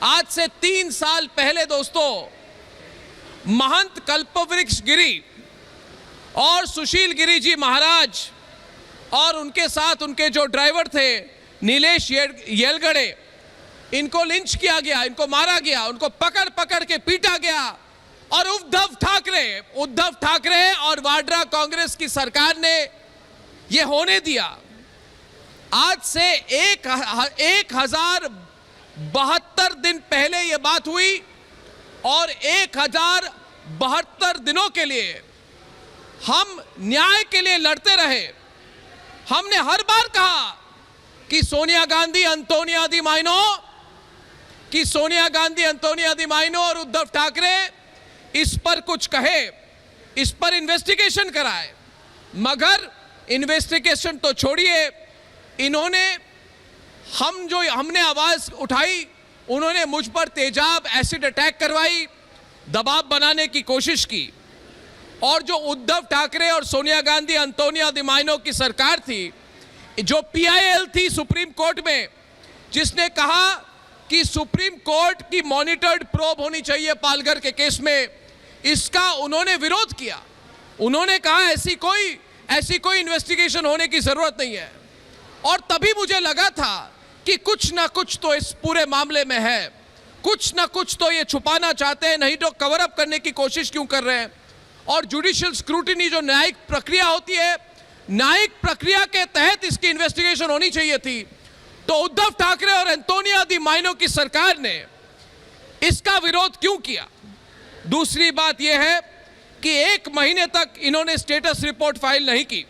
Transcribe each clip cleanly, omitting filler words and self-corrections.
आज से 3 साल पहले दोस्तों, महंत कल्पवृक्ष गिरी और सुशील गिरी जी महाराज और उनके साथ उनके जो ड्राइवर थे नीलेश येलगड़े, इनको लिंच किया गया, इनको मारा गया, उनको पकड़ पकड़ के पीटा गया। और उद्धव ठाकरे और वाड्रा कांग्रेस की सरकार ने यह होने दिया। आज से 1072 दिन पहले यह बात हुई और 1072 दिनों के लिए हम न्याय के लिए लड़ते रहे। हमने हर बार कहा कि सोनिया गांधी, एंटोनिया डी माइनो और उद्धव ठाकरे इस पर कुछ कहे, इस पर इन्वेस्टिगेशन कराए। मगर इन्वेस्टिगेशन तो छोड़िए, इन्होंने हमने आवाज उठाई, उन्होंने मुझ पर तेजाब एसिड अटैक करवाई, दबाव बनाने की कोशिश की। और जो उद्धव ठाकरे और सोनिया गांधी, एंटोनिया डी माइनो की सरकार थी, जो PIL थी सुप्रीम कोर्ट में, जिसने कहा कि सुप्रीम कोर्ट की मॉनिटर्ड प्रोब होनी चाहिए पालघर के केस में, इसका उन्होंने विरोध किया। उन्होंने कहा ऐसी कोई इन्वेस्टिगेशन होने की जरूरत नहीं है। और तभी मुझे लगा था कि कुछ ना कुछ तो इस पूरे मामले में है, कुछ ना कुछ तो ये छुपाना चाहते हैं, नहीं तो कवर अप करने की कोशिश क्यों कर रहे हैं। और जुडिशियल स्क्रूटिनी जो न्यायिक प्रक्रिया होती है, न्यायिक प्रक्रिया के तहत इसकी इन्वेस्टिगेशन होनी चाहिए थी। तो उद्धव ठाकरे और एंटोनिया डी माइनो की सरकार ने इसका विरोध क्यों किया। दूसरी बात यह है कि 1 महीने तक इन्होंने स्टेटस रिपोर्ट फाइल नहीं की।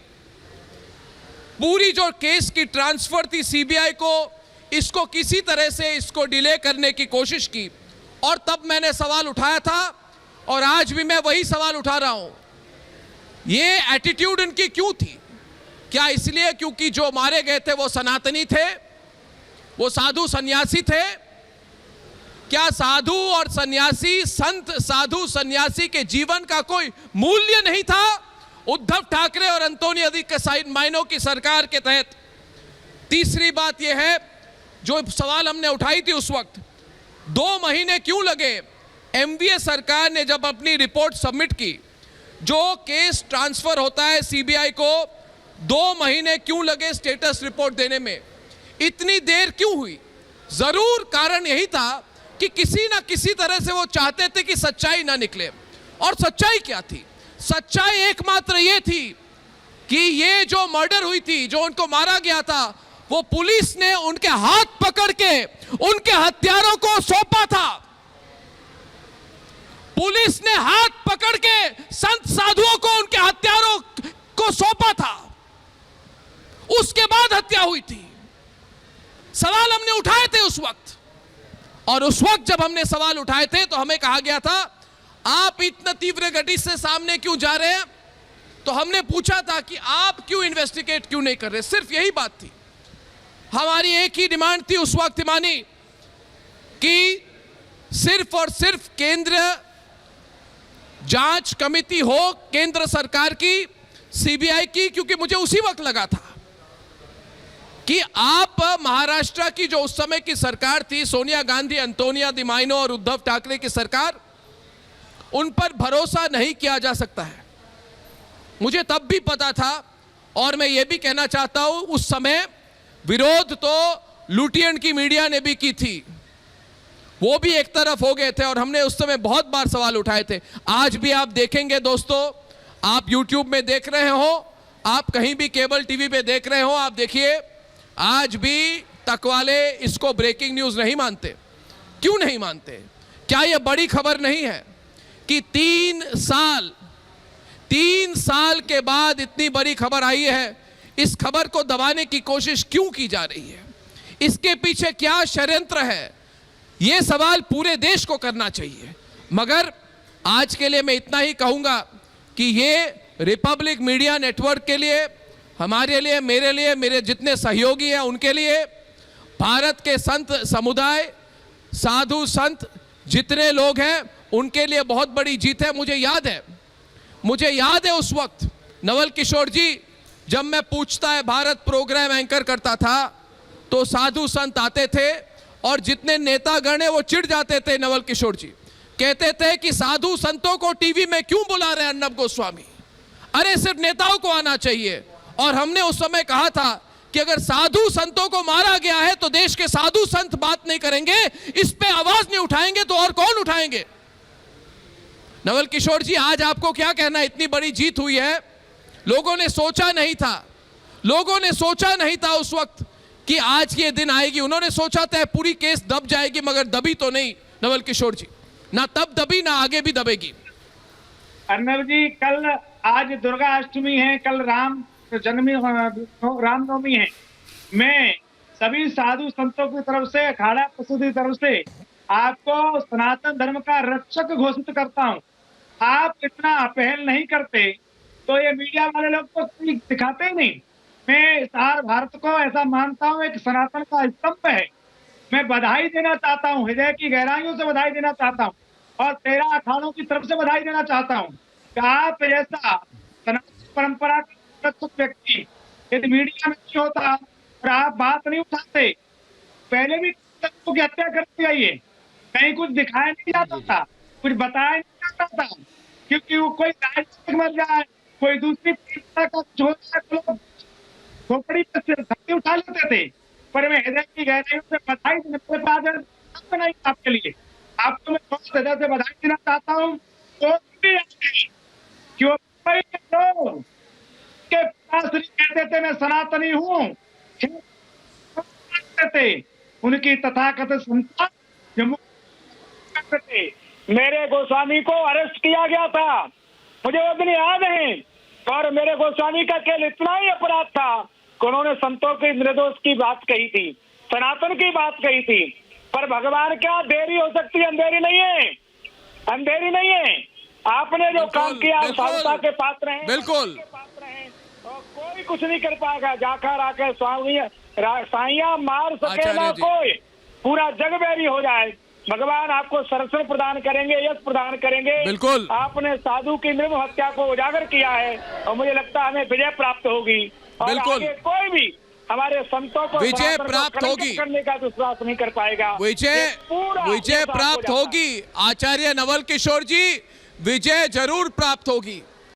पूरी जो केस की ट्रांसफर थी CBI को, इसको किसी तरह से इसको डिले करने की कोशिश की। और तब मैंने सवाल उठाया था और आज भी मैं वही सवाल उठा रहा हूं, ये एटीट्यूड इनकी क्यों थी। क्या इसलिए क्योंकि जो मारे गए थे वो सनातनी थे, वो साधु सन्यासी थे? क्या साधु और सन्यासी, संत साधु सन्यासी के जीवन का कोई मूल्य नहीं था उद्धव ठाकरे और एंटोनिया डी माइनो की सरकार के तहत? तीसरी बात यह है, जो सवाल हमने उठाई थी उस वक्त, 2 महीने क्यों लगे MVA सरकार ने जब अपनी रिपोर्ट सबमिट की? जो केस ट्रांसफर होता है CBI को, 2 महीने क्यों लगे स्टेटस रिपोर्ट देने में? इतनी देर क्यों हुई? जरूर कारण यही था कि किसी ना किसी तरह से वो चाहते थे कि सच्चाई ना निकले। और सच्चाई क्या थी? सच्चाई एकमात्र ये थी कि ये जो मर्डर हुई थी, जो उनको मारा गया था, वो पुलिस ने उनके हाथ पकड़ के उनके हत्यारों को सौंपा था। पुलिस ने हाथ पकड़ के संत साधुओं को, उनके हत्यारों को सौंपा था। उसके बाद हत्या हुई थी। सवाल हमने उठाए थे उस वक्त, और उस वक्त जब हमने सवाल उठाए थे तो हमें कहा गया था आप इतना तीव्र गति से सामने क्यों जा रहे हैं। तो हमने पूछा था कि आप क्यों इन्वेस्टिगेट क्यों नहीं कर रहे। सिर्फ यही बात थी। हमारी एक ही डिमांड थी उस वक्त मानी कि सिर्फ और सिर्फ केंद्र जांच कमेटी हो, केंद्र सरकार की, CBI की। क्योंकि मुझे उसी वक्त लगा था कि आप महाराष्ट्र की जो उस समय की सरकार थी, सोनिया गांधी, एंटोनिया डी माइनो और उद्धव ठाकरे की सरकार, उन पर भरोसा नहीं किया जा सकता है। मुझे तब भी पता था। और मैं ये भी कहना चाहता हूं, उस समय विरोध तो लुटियन की मीडिया ने भी की थी, वो भी एक तरफ हो गए थे और हमने उस समय बहुत बार सवाल उठाए थे। आज भी आप देखेंगे दोस्तों, आप YouTube में देख रहे हो, आप कहीं भी केबल टीवी पे देख रहे हो, आप देखिए आज भी तक वाले इसको ब्रेकिंग न्यूज नहीं मानते। क्यों नहीं मानते? क्या यह बड़ी खबर नहीं है कि 3 साल के बाद इतनी बड़ी खबर आई है? इस खबर को दबाने की कोशिश क्यों की जा रही है? इसके पीछे क्या षड्यंत्र है? यह सवाल पूरे देश को करना चाहिए। मगर आज के लिए मैं इतना ही कहूंगा कि ये रिपब्लिक मीडिया नेटवर्क के लिए, हमारे लिए, मेरे लिए, मेरे जितने सहयोगी हैं उनके लिए, भारत के संत समुदाय, साधु संत जितने लोग हैं, उनके लिए बहुत बड़ी जीत है। मुझे याद है उस वक्त नवल किशोर जी, जब मैं पूछता है भारत प्रोग्राम एंकर करता था, तो साधु संत आते थे और जितने नेतागण हैं वो चिढ़ जाते थे नवल किशोर जी, कहते थे कि साधु संतों को टीवी में क्यों बुला रहे अर्नब गोस्वामी, अरे सिर्फ नेताओं को आना चाहिए। और हमने उस समय कहा था कि अगर साधु संतों को मारा गया है तो देश के साधु संत बात नहीं करेंगे, इस पे आवाज नहीं उठाएंगे तो और कौन उठाएंगे। नवल किशोर जी, आज आपको क्या कहना, इतनी बड़ी जीत हुई है, लोगों ने सोचा नहीं था, लोगों ने सोचा नहीं था उस वक्त कि आज ये दिन आएगी। उन्होंने सोचा था पूरी केस दब जाएगी, मगर दबी तो नहीं नवल किशोर जी, ना तब दबी ना आगे भी दबेगी। अर्नब जी, कल आज दुर्गा अष्टमी है, कल रामनवमी है। मैं सभी साधु संतों की तरफ से, अखाड़ा प्रसिद्ध की तरफ से आपको सनातन धर्म का रक्षक घोषित करता हूं। आप इतना पहल नहीं करते तो ये मीडिया वाले लोग तो दिखाते ही नहीं। मैं सार भारत को ऐसा मानता हूं, एक सनातन का स्तंभ है। मैं बधाई देना चाहता हूं, हृदय की गहराइयों से बधाई देना चाहता हूं, और 13 अखाड़ों की तरफ से बधाई देना चाहता हूं कि आप जैसा सनातन परंपरा का व्यक्ति यदि मीडिया में नहीं होता और आप बात नहीं उठाते, पहले भी की हत्या कर दी गई है, कहीं कुछ दिखाया नहीं जाता था, कुछ बताया नहीं जाता था, क्योंकि वो कोई राजनीतिक मर जाए, कोई दूसरी का कुछ होता है, लोग खोपड़ी पर उठा लेते थे। पर मैं हृदय की गहराइयों से बधाई नहीं आपके लिए, आपको मैं बहुत हृदय से बधाई देना चाहता हूँ। तो क्यों के पिताश्री कहते थे मैं सनातनी हूँ, थे उनकी तथाकथित संतान जम्मू थे। मेरे गोस्वामी को अरेस्ट किया गया था, मुझे वो दिन याद है, और मेरे गोस्वामी का केवल इतना ही अपराध था कि उन्होंने संतों की निर्दोष की बात कही थी, सनातन की बात कही थी। पर भगवान, क्या देरी हो सकती है, अंधेरी नहीं है, अंधेरी नहीं है। आपने जो काम किया साधुता के पात्र हैं, बिल्कुल कोई कुछ नहीं कर पाएगा। जाकर आके साइया मार सकेगा कोई, पूरा जग बैरी हो जाए, भगवान आपको संरक्षण प्रदान करेंगे, यश प्रदान करेंगे। बिल्कुल आपने साधु की निर्मम हत्या को उजागर किया है और मुझे लगता है हमें विजय प्राप्त होगी। और आगे कोई भी हमारे संतों को विजय प्राप्त होगी, करने का विश्वास नहीं कर पाएगा। विजय प्राप्त होगी आचार्य नवल किशोर जी, विजय जरूर प्राप्त होगी।